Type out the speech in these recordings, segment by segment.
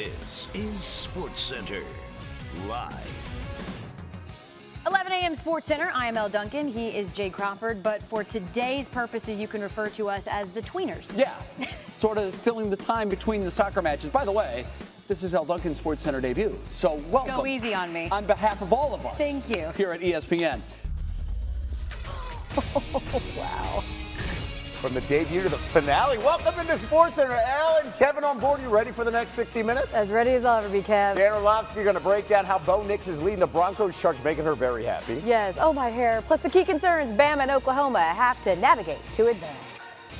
This is SportsCenter Live. 11 a.m. SportsCenter. I am Elle Duncan. He is Jay Crawford. But for today's purposes, you can refer to us as the tweeners. Yeah, sort of filling the time between the soccer matches. By the way, this is Elle Duncan's SportsCenter debut. So welcome. Go easy on me. On behalf of all of us. Thank you. Here at ESPN. Wow. From the debut to the finale, welcome into SportsCenter. Elle and Kevin on board. You ready for the next 60 minutes? As ready as I'll ever be, Kev. Dan Orlovsky going to break down how Bo Nix is leading the Broncos charge, making her very happy. Yes. Oh, my hair. Plus the key concerns Bama and Oklahoma have to navigate to advance.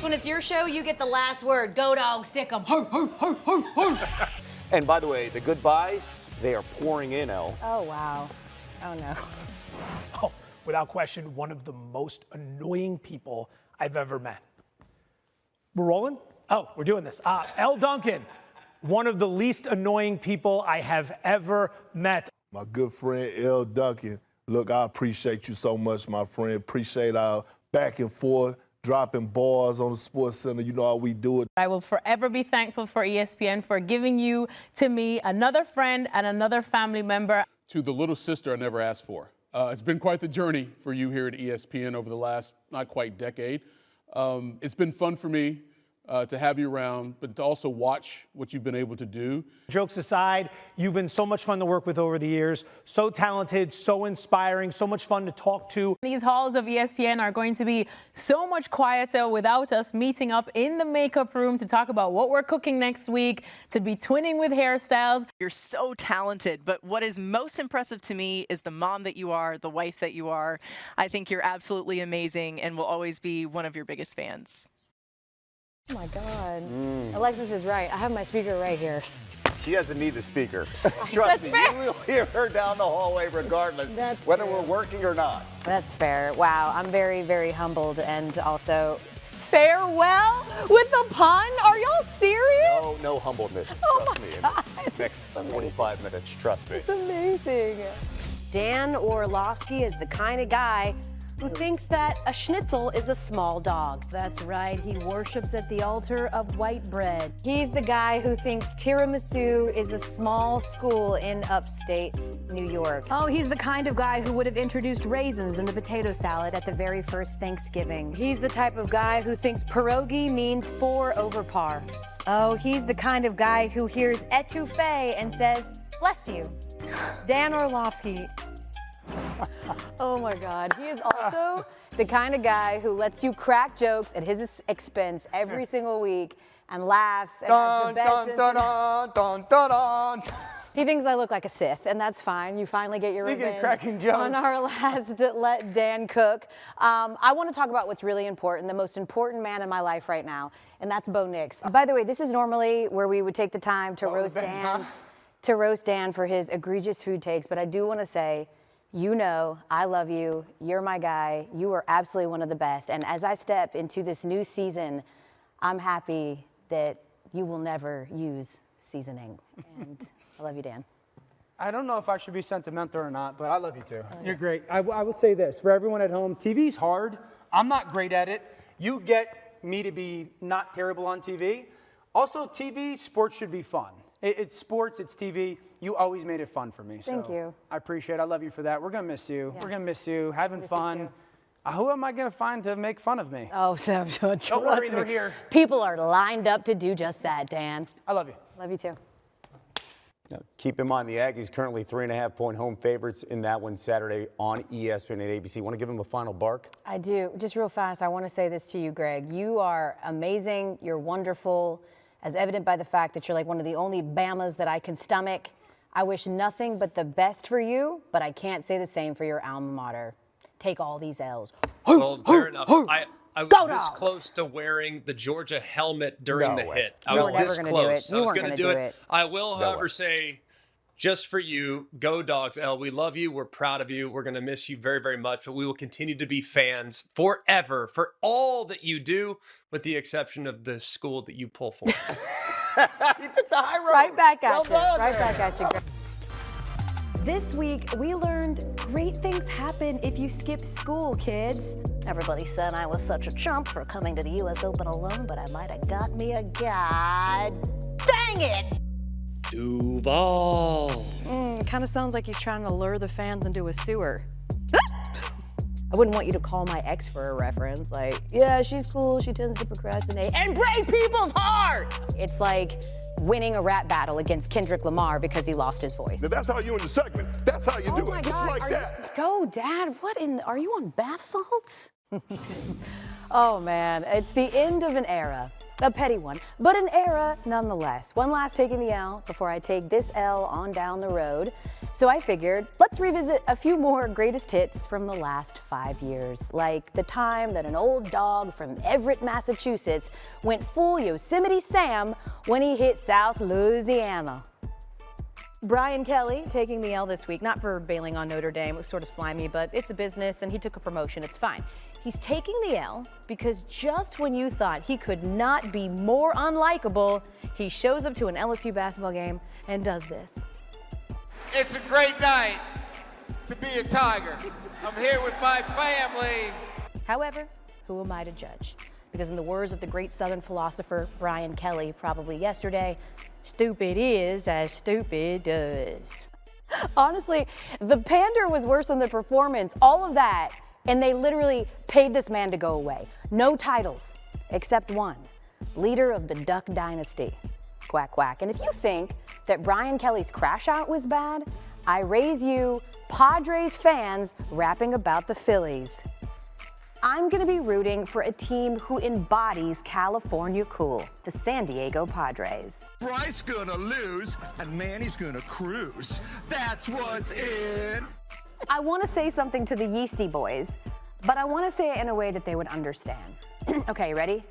When it's your show, you get the last word. Go dog, sick 'em. Ho, ho, ho, ho, ho. And by the way, the goodbyes, they are pouring in, Elle. Oh, wow. Oh, no. Oh, without question, one of the most annoying people I've ever met. We're rolling? Oh, we're doing this. Elle Duncan, one of the least annoying people I have ever met. My good friend, Elle Duncan. Look, I appreciate you so much, my friend. Appreciate our back and forth, dropping bars on the SportsCenter. You know how we do it. I will forever be thankful for ESPN for giving you to me, another friend and another family member. To the little sister I never asked for. It's been quite the journey for you here at ESPN over the last, not quite decade. It's been fun for me to have you around, but to also watch what you've been able to do. Jokes aside, you've been so much fun to work with over the years. So talented, so inspiring, so much fun to talk to. These halls of ESPN are going to be so much quieter without us meeting up in the makeup room to talk about what we're cooking next week, to be twinning with hairstyles. You're so talented, but what is most impressive to me is the mom that you are, the wife that you are. I think you're absolutely amazing and will always be one of your biggest fans. Oh, my God. Alexis is right. I have my speaker right here. She doesn't need the speaker. Trust me, you will hear her down the hallway regardless, whether we're working or not. That's fair. Wow. I'm very, very humbled and also farewell with the pun. Are y'all serious? No humbleness. Oh Trust me. In this next 45 minutes, trust me. It's amazing. Dan Orlovsky is the kind of guy who thinks that a schnitzel is a small dog. That's right. He worships at the altar of white bread. He's the guy who thinks tiramisu is a small school in upstate New York. Oh, he's the kind of guy who would have introduced raisins in the potato salad at the very first Thanksgiving. He's the type of guy who thinks pierogi means 4 over par. Oh, he's the kind of guy who hears etouffee and says, bless you. Dan Orlovsky. Oh my God. He is also the kind of guy who lets you crack jokes at his expense every single week and laughs and has the best He thinks I look like a Sith, and that's fine. You finally get your Speaking of revenge cracking jokes. on our last Let Dan Cook. I want to talk about what's really important, the most important man in my life right now, and that's Bo Nix. By the way, this is normally where we would take the time to roast Dan for his egregious food takes, but I do want to say, you know, I love you. You're my guy. You are absolutely one of the best. And as I step into this new season, I'm happy that you will never use seasoning. And I love you, Dan. I don't know if I should be sentimental or not, but I love you too. You're great. I will say this, for everyone at home, TV's hard. I'm not great at it. You get me to be not terrible on TV. Also, TV, sports should be fun. It's sports, it's TV. You always made it fun for me. Thank you. I appreciate it. I love you for that. We're going to miss you. Yeah. We're going to miss you, having Miss you fun. too. Who am I going to find to make fun of me? Oh, Sam, Don't worry, they're here. People are lined up to do just that, Dan. I love you. Love you too. Now, keep in mind, the Aggies currently 3.5-point home favorites in that one Saturday on ESPN and ABC. Want to give them a final bark? I do. Just real fast, I want to say this to you, Greg. You are amazing. You're wonderful, as evident by the fact that you're like one of the only Bamas that I can stomach. I wish nothing but the best for you, but I can't say the same for your alma mater. Take all these L's. Well, fair enough. I was this close to wearing the Georgia helmet during the hit. I was this close. I was going to do it. I will, however, say, just for you, go Dogs, Elle. We love you. We're proud of you. We're going to miss you very, very much, but we will continue to be fans forever for all that you do, with the exception of the school that you pull for. You took the high road. Right back at Well you. done, Right man. back at you, Greg. This week, we learned great things happen if you skip school, kids. Everybody said I was such a chump for coming to the U.S. Open alone, but I might have got me a guy. Dang it! Duval. Kind of sounds like he's trying to lure the fans into a sewer. I wouldn't want you to call my ex for a reference. Like, yeah, she's cool, she tends to procrastinate and break people's hearts. It's like winning a rap battle against Kendrick Lamar because he lost his voice. Now that's how you in the segment. That's how you do it. Oh my God, Just like that. Go, Dad. Are you on bath salts? Oh man, it's the end of an era. A petty one, but an era nonetheless. One last taking the L before I take this L on down the road. So I figured, let's revisit a few more greatest hits from the last 5 years, like the time that an old dog from Everett, Massachusetts went full Yosemite Sam when he hit South Louisiana. Brian Kelly taking the L this week, not for bailing on Notre Dame, it was sort of slimy, but it's a business and he took a promotion, it's fine. He's taking the L because just when you thought he could not be more unlikable, he shows up to an LSU basketball game and does this. It's a great night to be a Tiger. I'm here with my family. However, who am I to judge? Because in the words of the great Southern philosopher Brian Kelly, probably yesterday, stupid is as stupid does. Honestly, the pander was worse than the performance, all of that. And they literally paid this man to go away. No titles, except one, leader of the Duck Dynasty. Quack, quack. And if you think that Brian Kelly's crash out was bad, I raise you Padres fans rapping about the Phillies. I'm gonna be rooting for a team who embodies California cool, the San Diego Padres. Bryce gonna lose and Manny's gonna cruise. That's what's in. I want to say something to the Yeasty boys, but I want to say it in a way that they would understand. Okay, ready?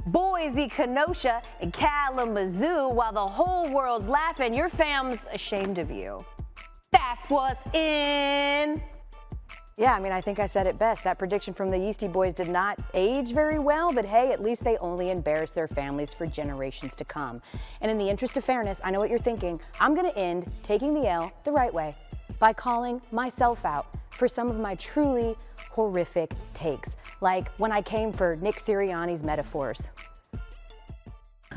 Boise, Kenosha, and Kalamazoo, while the whole world's laughing, your fam's ashamed of you. That's what's in. Yeah, I mean, I think I said it best. That prediction from the Yeasty boys did not age very well, but hey, at least they only embarrass their families for generations to come. And in the interest of fairness, I know what you're thinking. I'm going to end taking the L the right way, by calling myself out for some of my truly horrific takes, like when I came for Nick Sirianni's metaphors.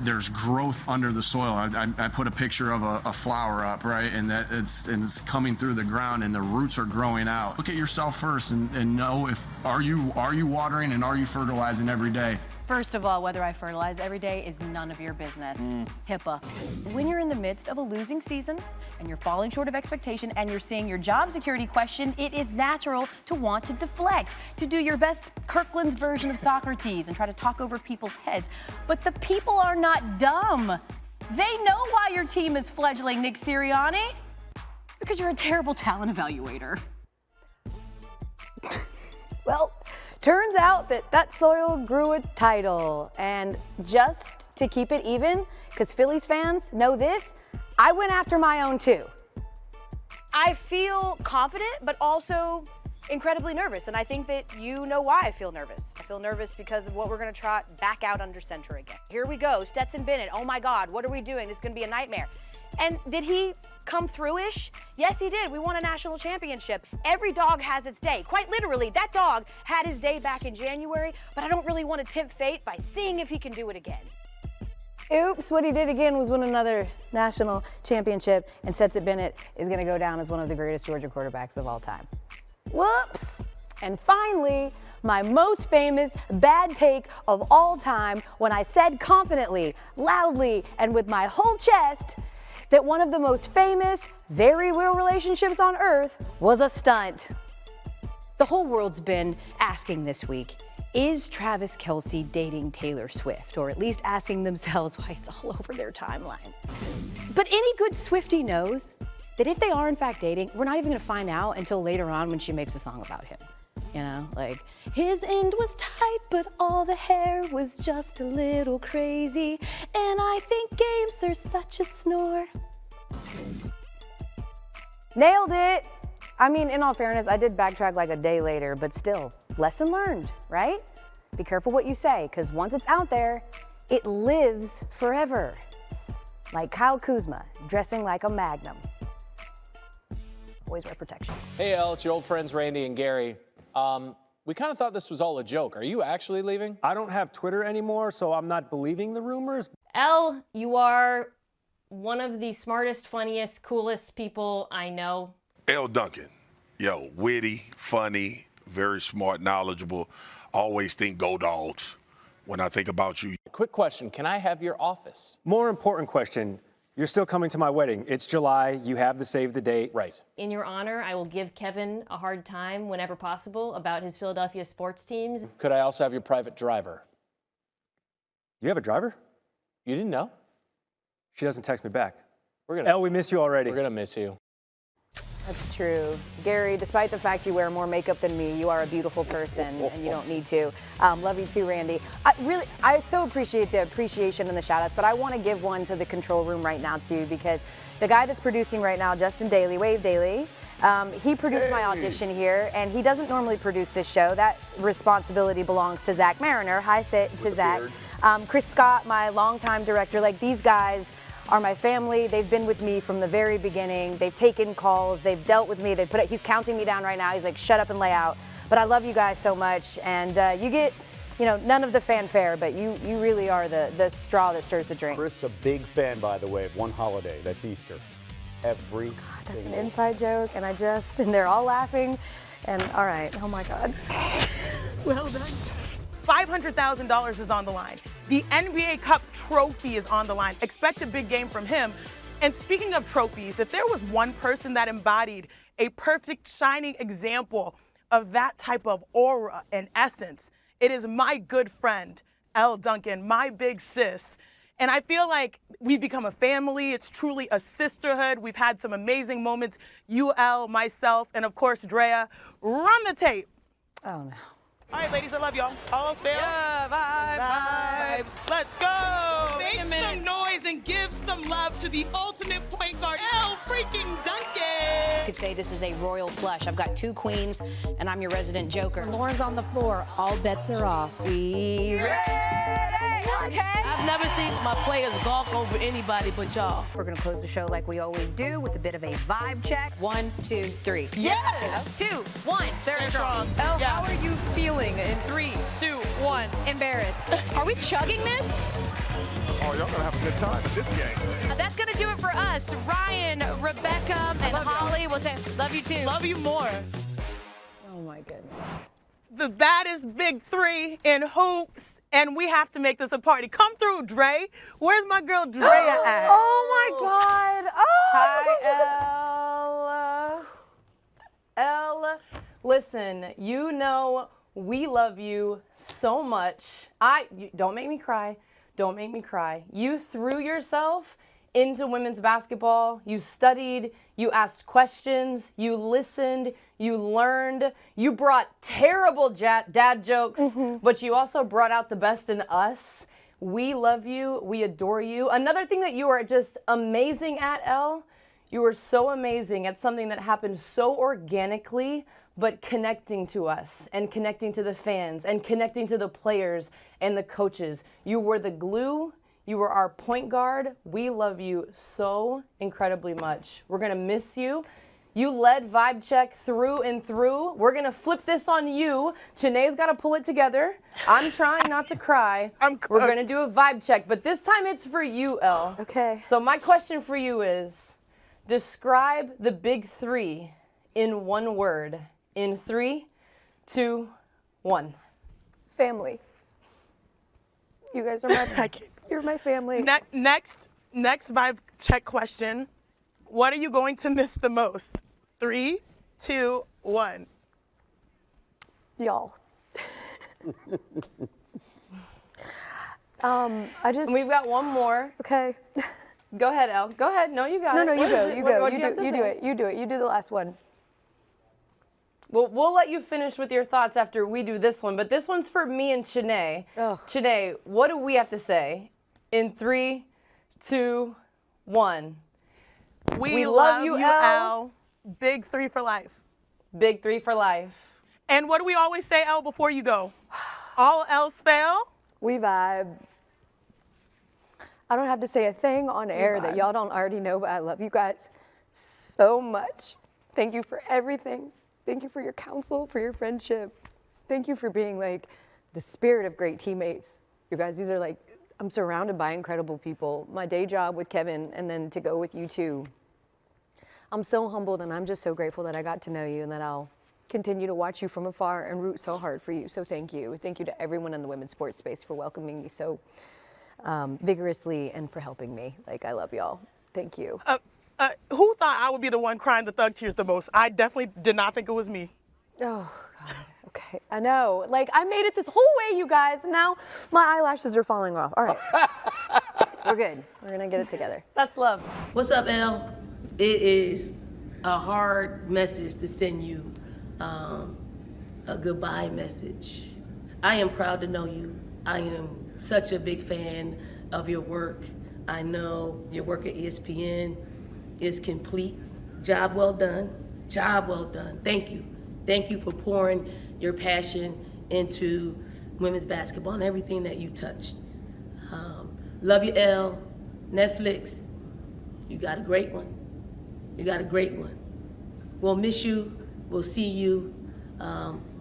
There's growth under the soil. I put a picture of a flower up, right? And that it's coming through the ground and the roots are growing out. Look at yourself first and know if are you watering and are you fertilizing every day? First of all, whether I fertilize every day is none of your business. HIPAA. When you're in the midst of a losing season and you're falling short of expectation and you're seeing your job security questioned, it is natural to want to deflect, to do your best Kirkland's version of Socrates and try to talk over people's heads. But the people are not dumb. They know why your team is fledgling, Nick Sirianni. Because you're a terrible talent evaluator. Well, turns out that soil grew a title. And just to keep it even, because Phillies fans know this, I went after my own too. I feel confident, but also incredibly nervous. And I think that you know why I feel nervous. I feel nervous because of what we're going to try back out under center again. Here we go. Stetson Bennett. Oh my God, what are we doing? This is going to be a nightmare. And did he come through-ish? Yes, he did. We won a national championship. Every dog has its day. Quite literally, that dog had his day back in January, but I don't really want to tempt fate by seeing if he can do it again. Oops, what he did again was win another national championship, and Stetson Bennett is going to go down as one of the greatest Georgia quarterbacks of all time. Whoops! And finally, my most famous bad take of all time when I said confidently, loudly, and with my whole chest that one of the most famous, very real relationships on earth was a stunt. The whole world's been asking this week, is Travis Kelce dating Taylor Swift? Or at least asking themselves why it's all over their timeline. But any good Swiftie knows that if they are in fact dating, we're not even gonna find out until later on when she makes a song about him. You know, like, his end was tight, but all the hair was just a little crazy. And I think games are such a snore. Nailed it. I mean, in all fairness, I did backtrack like a day later, but still, lesson learned, right? Be careful what you say, because once it's out there, it lives forever. Like Kyle Kuzma dressing like a Magnum. always wear protection. Hey, Elle, it's your old friends Randy and Gary. We kind of thought this was all a joke. Are you actually leaving? I don't have Twitter anymore, so I'm not believing the rumors. Elle, you are one of the smartest, funniest, coolest people I know. Elle Duncan, yo, witty, funny, very smart, knowledgeable. Always think go Dogs when I think about you. Quick question, can I have your office? More important question, you're still coming to my wedding. It's July, you have the save the date. Right. In your honor, I will give Kevin a hard time whenever possible about his Philadelphia sports teams. Could I also have your private driver? You have a driver? You didn't know? She doesn't text me back. We're gonna. Elle, we miss you already. We're gonna miss you. That's true. Gary, despite the fact you wear more makeup than me, you are a beautiful person and you don't need to. Love you too, Randy. I so appreciate the appreciation and the shout outs, but I want to give one to the control room right now too, because the guy that's producing right now, Justin Daly, Wave Daly, he produced my audition here, and he doesn't normally produce this show. That responsibility belongs to Zach Mariner. Hi to Zach. Chris Scott, my longtime director. Like, these guys are my family. They've been with me from the very beginning. They've taken calls. They've dealt with me. He's counting me down right now. He's like, shut up and lay out. But I love you guys so much. And you get, none of the fanfare, but you really are the straw that stirs the drink. Chris, a big fan, by the way, of one holiday. That's Easter. Every That's single. an inside joke, and they're all laughing. And all right, oh my God. Well done. $500,000 is on the line. The NBA Cup trophy is on the line. Expect a big game from him. And speaking of trophies, if there was one person that embodied a perfect, shining example of that type of aura and essence, it is my good friend, Elle Duncan, my big sis. And I feel like we've become a family. It's truly a sisterhood. We've had some amazing moments. You, Elle, myself, and of course, Drea. Run the tape. Oh, no. All right, ladies, I love y'all. All else fails? Yeah, vibes. Let's go. Make some noise and give some love to the ultimate point guard, Elle freaking Duncan. You could say this is a royal flush. I've got two queens, and I'm your resident joker. Lauren's on the floor. All bets are off. We ready? Okay. I've never seen my players gawk over anybody but y'all. We're going to close the show like we always do with a bit of a vibe check. 1, 2, 3. Yes. 2, 1. Sarah Strong. Elle, how are you feeling in 3, 2, 1? Embarrassed. Are we chugging this? Oh, y'all gonna have a good time in this game. That's going to do it for us. Ryan, Rebecca, and Holly will say, love you too. Love you more. Oh, my goodness. The baddest big three in hoops, and we have to make this a party. Come through, Dre. Where's my girl Drea at? Oh, my God. Oh, hi, Elle. Listen, we love you so much. Don't make me cry. Don't make me cry. You threw yourself into women's basketball. You studied, you asked questions, you listened, you learned, you brought terrible dad jokes, but you also brought out the best in us. We love you, we adore you. Another thing that you are just amazing at, Elle, you are so amazing at something that happened so organically, but connecting to us and connecting to the fans and connecting to the players and the coaches. You were the glue. You were our point guard. We love you so incredibly much. We're going to miss you. You led Vibe Check through and through. We're going to flip this on you. Chiney's got to pull it together. I'm trying not to cry. We're going to do a Vibe Check, but this time it's for you, Elle. Okay. So my question for you is, describe the big three in one word. In 3, 2, 1. Family. You guys are you're my family. Next Vibe Check question. What are you going to miss the most? 3, 2, 1. Y'all. We've got one more. Okay. Go ahead, Elle. Go ahead. No, you got it. No, you go. You go. You do it. You do it. You do the last one. Well, we'll let you finish with your thoughts after we do this one, but this one's for me and Chiney. Chiney, what do we have to say? In 3, 2, 1. We love you, Elle. Big three for life. Big three for life. And what do we always say, Elle, before you go? All else fail? We vibe. I don't have to say a thing on air that y'all don't already know, but I love you guys so much. Thank you for everything. Thank you for your counsel, for your friendship. Thank you for being like the spirit of great teammates. You guys, these are like, I'm surrounded by incredible people. My day job with Kevin and then to go with you two. I'm so humbled and I'm just so grateful that I got to know you and that I'll continue to watch you from afar and root so hard for you. So thank you. Thank you to everyone in the women's sports space for welcoming me so vigorously and for helping me. Like, I love y'all. Thank you. Who thought I would be the one crying the thug tears the most? I definitely did not think it was me. Oh, God. Okay. I know. Like, I made it this whole way, you guys, and now my eyelashes are falling off. All right. We're good. We're going to get it together. That's love. What's up, Elle? It is a hard message to send you, a goodbye message. I am proud to know you. I am such a big fan of your work. I know your work at ESPN is complete. Job well done. Job well done. Thank you. Thank you for pouring your passion into women's basketball and everything that you touched. Love you, Elle. Netflix, you got a great one. You got a great one. We'll miss you. We'll see you.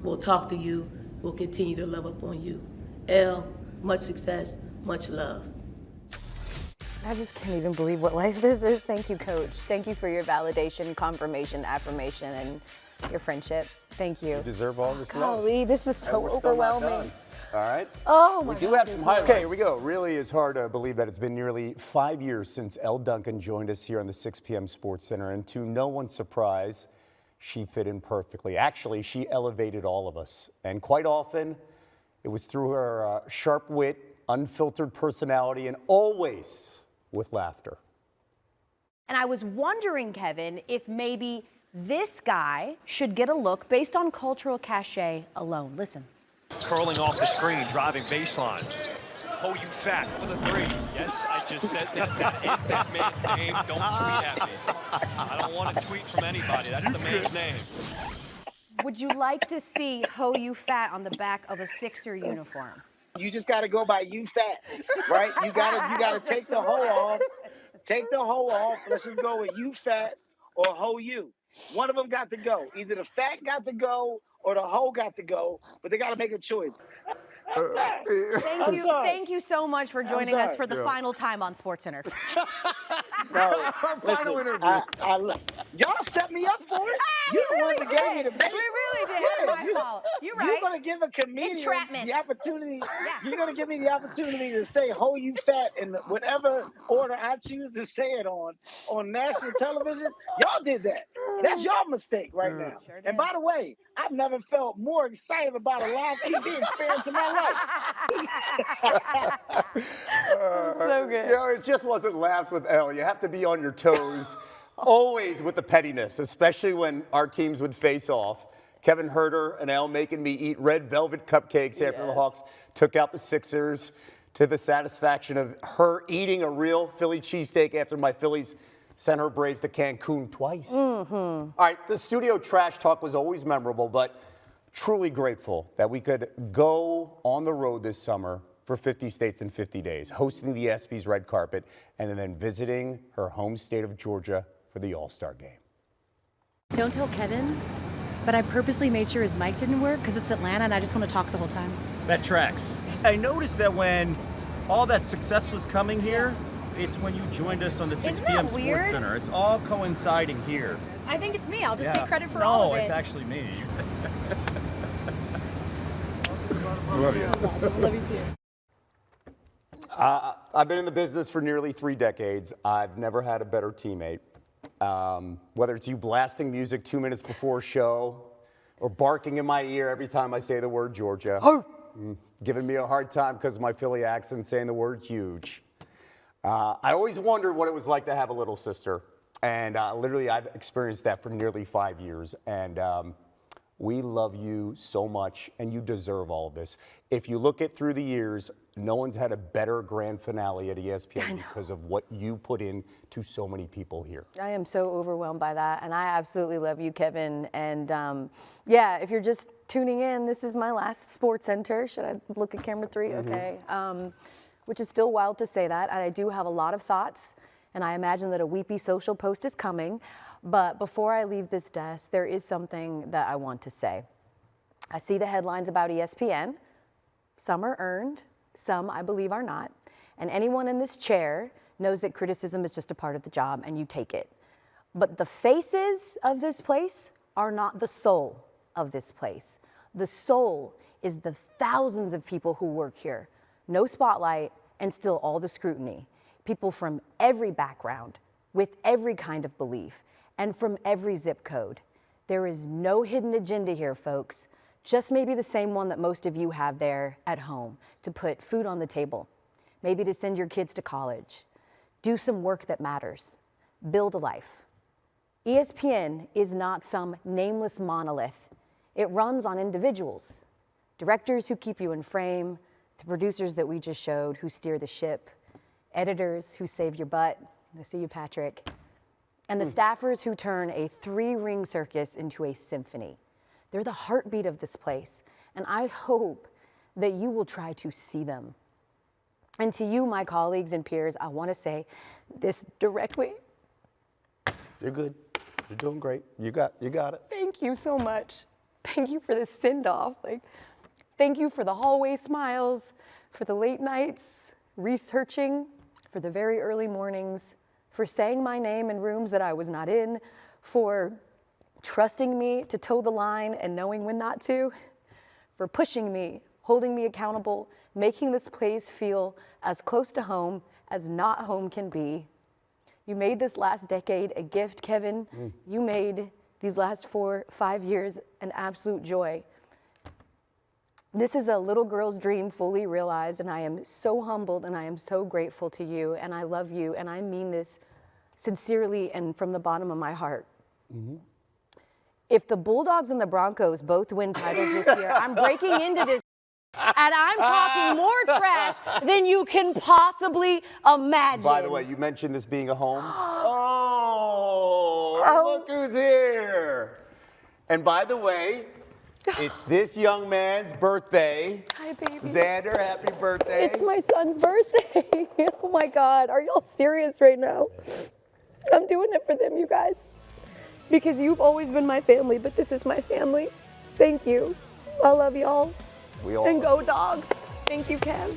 We'll talk to you. We'll continue to love up on you. Elle, much success, much love. I just can't even believe what life this is. Thank you, Coach. Thank you for your validation, confirmation, affirmation, and your friendship. Thank you. You deserve all this love. Golly, this is so And we're still not overwhelming. done. All right. Oh my We do God, have there's some more. highlights. Okay, here we go. Really is hard to believe that it's been nearly 5 years since Elle Duncan joined us here on the 6 p.m. Sports Center, and to no one's surprise, she fit in perfectly. Actually, she elevated all of us, and quite often, it was through her sharp wit, unfiltered personality, and always with laughter. And I was wondering, Kevin, if maybe this guy should get a look based on cultural cachet alone. Listen. Curling off the screen, driving baseline. Oh, you fat with a three. Yes, I just said that. That is that man's name. Don't tweet at me. I don't want a tweet from anybody. That's the man's name. Would you like to see Ho You Fat on the back of a Sixer uniform? You just got to go by you fat, right? You gotta take the hoe off. Take the hoe off. Let's just go with you fat or ho you. One of them got to go. Either the fat got to go or the hoe got to go, but they got to make a choice. Thank you so much for joining us for the final time on SportsCenter. No, listen, y'all set me up for it. You're the ones that gave me the bait. We really did. It was my fault. You're right. You're going to give a comedian Entrapment. the opportunity. You're going to give me the opportunity to say "ho you fat" in whatever order I choose to say it on national television. Y'all did that. That's your mistake right now. Sure did. And by the way, I've never felt more excited about a live TV experience in my life. So good. You know, it just wasn't laughs with Elle. You have to be on your toes, always with the pettiness, especially when our teams would face off. Kevin Herter and Elle making me eat red velvet cupcakes after the Hawks took out the Sixers, to the satisfaction of her eating a real Philly cheesesteak after my Phillies sent her Braves to Cancun twice. All right, the studio trash talk was always memorable, but truly grateful that we could go on the road this summer for 50 states in 50 days, hosting the ESPY's red carpet, and then visiting her home state of Georgia for the All-Star game. Don't tell Kevin, but I purposely made sure his mic didn't work because it's Atlanta and I just want to talk the whole time. That tracks. I noticed that when all that success was coming here, it's when you joined us on the 6 p.m. Sports Center. It's all coinciding here. I think it's me. I'll just take credit for no, all of it. No, it's actually me. Love you. Awesome. Love you too. I've been in the business for nearly 3 decades. I've never had a better teammate. Whether it's you blasting music 2 minutes before a show or barking in my ear every time I say the word Georgia. Giving me a hard time because of my Philly accent saying the word huge. I always wondered what it was like to have a little sister. And literally, I've experienced that for nearly 5 years. And we love you so much, and you deserve all of this. If you look at through the years, no one's had a better grand finale at ESPN because of what you put in to so many people here. I am so overwhelmed by that, and I absolutely love you, Kevin. And yeah, if you're just tuning in, this is my last SportsCenter. Should I look at camera 3? Okay. Which is still wild to say that. I do have a lot of thoughts, And I imagine that a weepy social post is coming. But before I leave this desk, there is something that I want to say. I see the headlines about ESPN. Some are earned, some I believe are not. And anyone in this chair knows that criticism is just a part of the job and you take it. But the faces of this place are not the soul of this place. The soul is the thousands of people who work here. No spotlight and still all the scrutiny. People from every background, with every kind of belief, and from every zip code. There is no hidden agenda here, folks. Just maybe the same one that most of you have there at home, to put food on the table, maybe to send your kids to college, do some work that matters, build a life. ESPN is not some nameless monolith. It runs on individuals, directors who keep you in frame, the producers that we just showed who steer the ship, editors who save your butt, I see you, Patrick, and the staffers who turn a 3-ring circus into a symphony. They're the heartbeat of this place, and I hope that you will try to see them. And to you, my colleagues and peers, I want to say this directly. You're good. You're doing great. You got it. Thank you so much. Thank you for this send-off. Thank you for the hallway smiles, for the late nights researching, for the very early mornings, for saying my name in rooms that I was not in, for trusting me to toe the line and knowing when not to, for pushing me, holding me accountable, making this place feel as close to home as not home can be. You made this last decade a gift, Kevin. You made these last 4-5 years an absolute joy. This is a little girl's dream fully realized, and I am so humbled and I am so grateful to you, and I love you, and I mean this sincerely and from the bottom of my heart. If the Bulldogs and the Broncos both win titles this year, I'm breaking into this and I'm talking more trash than you can possibly imagine. By the way, you mentioned this being a home. Look who's here. And by the way, it's this young man's birthday. Hi, baby. Xander, happy birthday. It's my son's birthday. Oh my God, are y'all serious right now? I'm doing it for them, you guys. Because you've always been my family, but this is my family. Thank you. I love y'all. We all and go Dogs. Thank you, Cam.